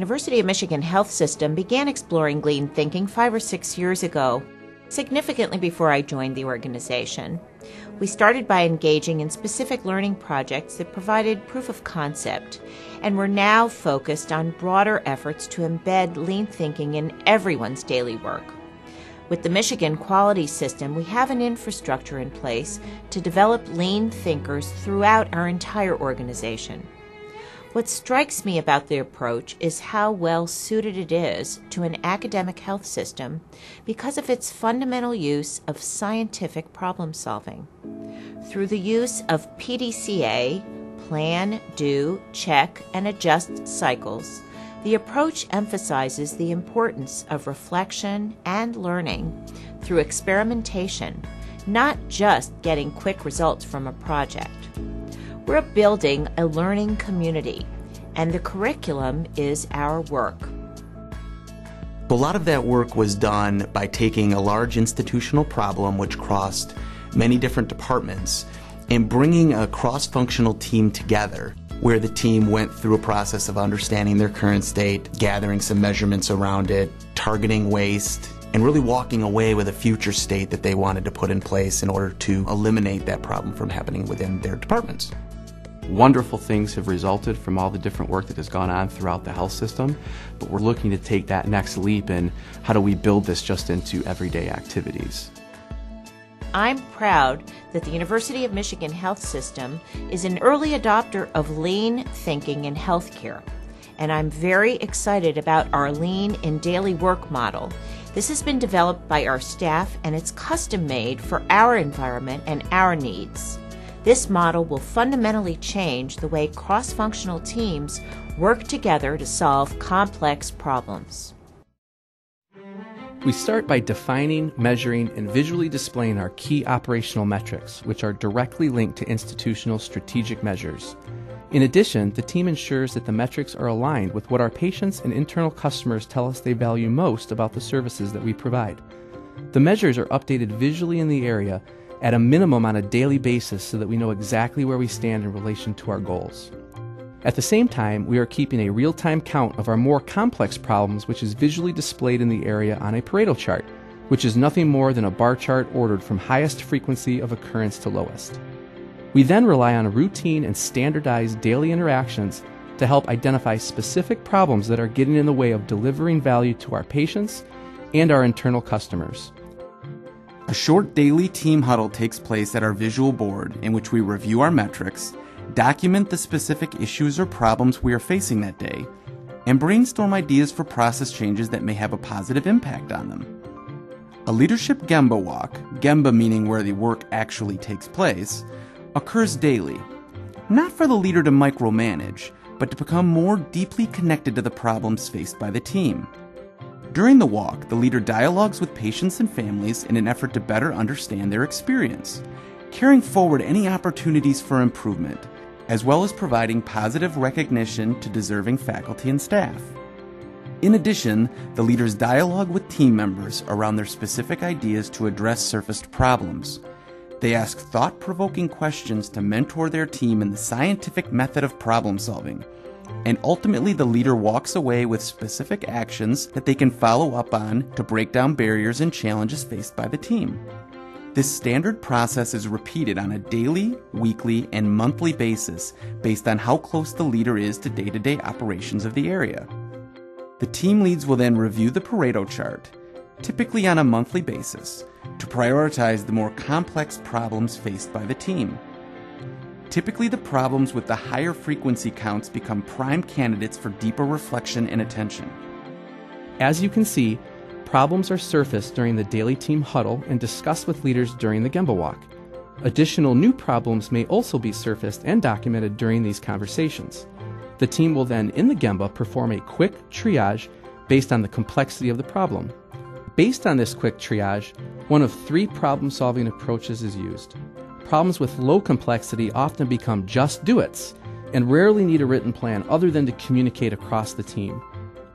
University of Michigan Health System began exploring lean thinking 5 or 6 years ago, significantly before I joined the organization. We started by engaging in specific learning projects that provided proof of concept, and we're now focused on broader efforts to embed lean thinking in everyone's daily work. With the Michigan Quality System, we have an infrastructure in place to develop lean thinkers throughout our entire organization. What strikes me about the approach is how well suited it is to an academic health system because of its fundamental use of scientific problem solving. Through the use of PDCA, plan, do, check, and adjust cycles, the approach emphasizes the importance of reflection and learning through experimentation, not just getting quick results from a project. We're building a learning community, and the curriculum is our work. A lot of that work was done by taking a large institutional problem which crossed many different departments and bringing a cross-functional team together, where the team went through a process of understanding their current state, gathering some measurements around it, targeting waste, and really walking away with a future state that they wanted to put in place in order to eliminate that problem from happening within their departments. Wonderful things have resulted from all the different work that has gone on throughout the health system, but we're looking to take that next leap in how do we build this just into everyday activities. I'm proud that the University of Michigan Health System is an early adopter of lean thinking in healthcare, and I'm very excited about our lean in daily work model. This has been developed by our staff, and it's custom made for our environment and our needs. This model will fundamentally change the way cross-functional teams work together to solve complex problems. We start by defining, measuring, and visually displaying our key operational metrics, which are directly linked to institutional strategic measures. In addition, the team ensures that the metrics are aligned with what our patients and internal customers tell us they value most about the services that we provide. The measures are updated visually in the area at a minimum on a daily basis so that we know exactly where we stand in relation to our goals. At the same time, we are keeping a real-time count of our more complex problems, which is visually displayed in the area on a Pareto chart, which is nothing more than a bar chart ordered from highest frequency of occurrence to lowest. We then rely on routine and standardized daily interactions to help identify specific problems that are getting in the way of delivering value to our patients and our internal customers. A short daily team huddle takes place at our visual board in which we review our metrics, document the specific issues or problems we are facing that day, and brainstorm ideas for process changes that may have a positive impact on them. A leadership Gemba walk, Gemba meaning where the work actually takes place, occurs daily, not for the leader to micromanage, but to become more deeply connected to the problems faced by the team. During the walk, the leader dialogues with patients and families in an effort to better understand their experience, carrying forward any opportunities for improvement, as well as providing positive recognition to deserving faculty and staff. In addition, the leaders dialogue with team members around their specific ideas to address surfaced problems. They ask thought-provoking questions to mentor their team in the scientific method of problem solving, and ultimately the leader walks away with specific actions that they can follow up on to break down barriers and challenges faced by the team. This standard process is repeated on a daily, weekly, and monthly basis based on how close the leader is to day-to-day operations of the area. The team leads will then review the Pareto chart, typically on a monthly basis, to prioritize the more complex problems faced by the team. Typically, the problems with the higher frequency counts become prime candidates for deeper reflection and attention. As you can see, problems are surfaced during the daily team huddle and discussed with leaders during the Gemba walk. Additional new problems may also be surfaced and documented during these conversations. The team will then, in the Gemba, perform a quick triage based on the complexity of the problem. Based on this quick triage, one of 3 problem-solving approaches is used. Problems with low complexity often become just-do-its and rarely need a written plan other than to communicate across the team.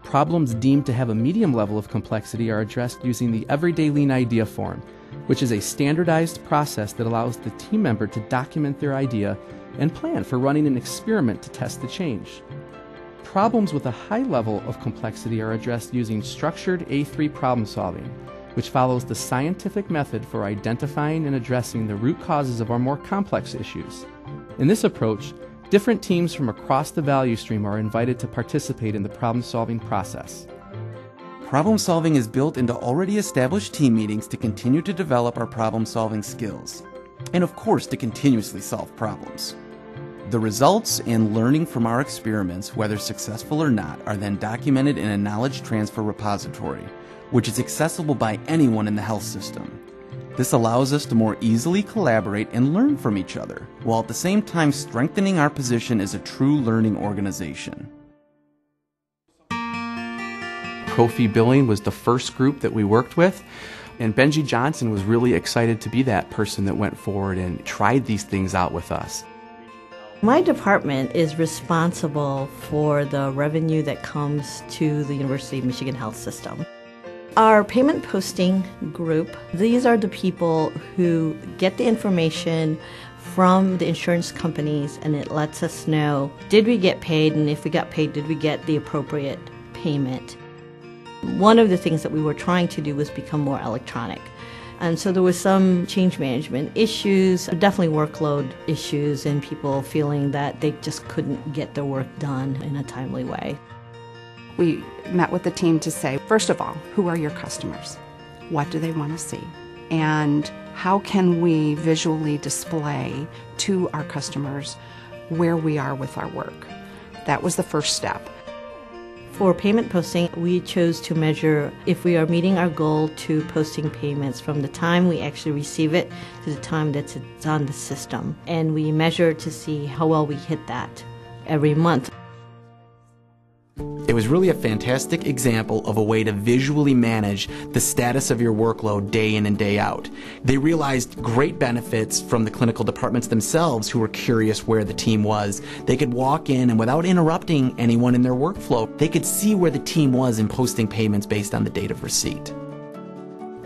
Problems deemed to have a medium level of complexity are addressed using the Everyday Lean Idea form, which is a standardized process that allows the team member to document their idea and plan for running an experiment to test the change. Problems with a high level of complexity are addressed using structured A3 problem solving, which follows the scientific method for identifying and addressing the root causes of our more complex issues. In this approach, different teams from across the value stream are invited to participate in the problem-solving process. Problem solving is built into already established team meetings to continue to develop our problem-solving skills, and of course to continuously solve problems. The results and learning from our experiments, whether successful or not, are then documented in a knowledge transfer repository, which is accessible by anyone in the health system. This allows us to more easily collaborate and learn from each other, while at the same time strengthening our position as a true learning organization. Profi Billing was the first group that we worked with, and Benji Johnson was really excited to be that person that went forward and tried these things out with us. My department is responsible for the revenue that comes to the University of Michigan Health System. Our payment posting group, these are the people who get the information from the insurance companies, and it lets us know, did we get paid, and if we got paid, did we get the appropriate payment. One of the things that we were trying to do was become more electronic. And so there was some change management issues, definitely workload issues, and people feeling that they just couldn't get their work done in a timely way. We met with the team to say, first of all, who are your customers? What do they want to see? And how can we visually display to our customers where we are with our work? That was the first step. For payment posting, we chose to measure if we are meeting our goal to posting payments from the time we actually receive it to the time that it's on the system. And we measure to see how well we hit that every month. It was really a fantastic example of a way to visually manage the status of your workload day in and day out. They realized great benefits from the clinical departments themselves who were curious where the team was. They could walk in and without interrupting anyone in their workflow, they could see where the team was in posting payments based on the date of receipt.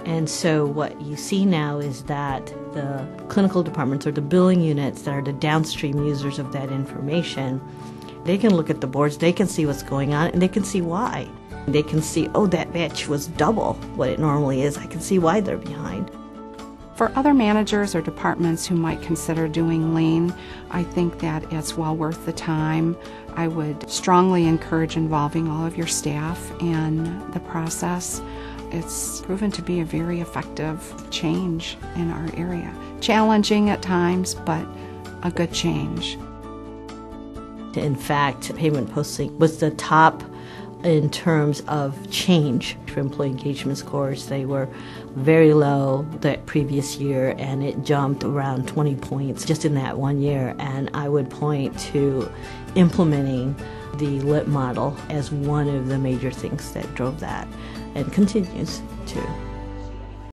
And so what you see now is that the clinical departments or the billing units that are the downstream users of that information, they can look at the boards, they can see what's going on, and they can see why. They can see, oh, that batch was double what it normally is. I can see why they're behind. For other managers or departments who might consider doing lean, I think that it's well worth the time. I would strongly encourage involving all of your staff in the process. It's proven to be a very effective change in our area. Challenging at times, but a good change. In fact, payment posting was the top in terms of change for employee engagement scores. They were very low that previous year, and it jumped around 20 points just in that 1 year. And I would point to implementing the LIP model as one of the major things that drove that and continues to.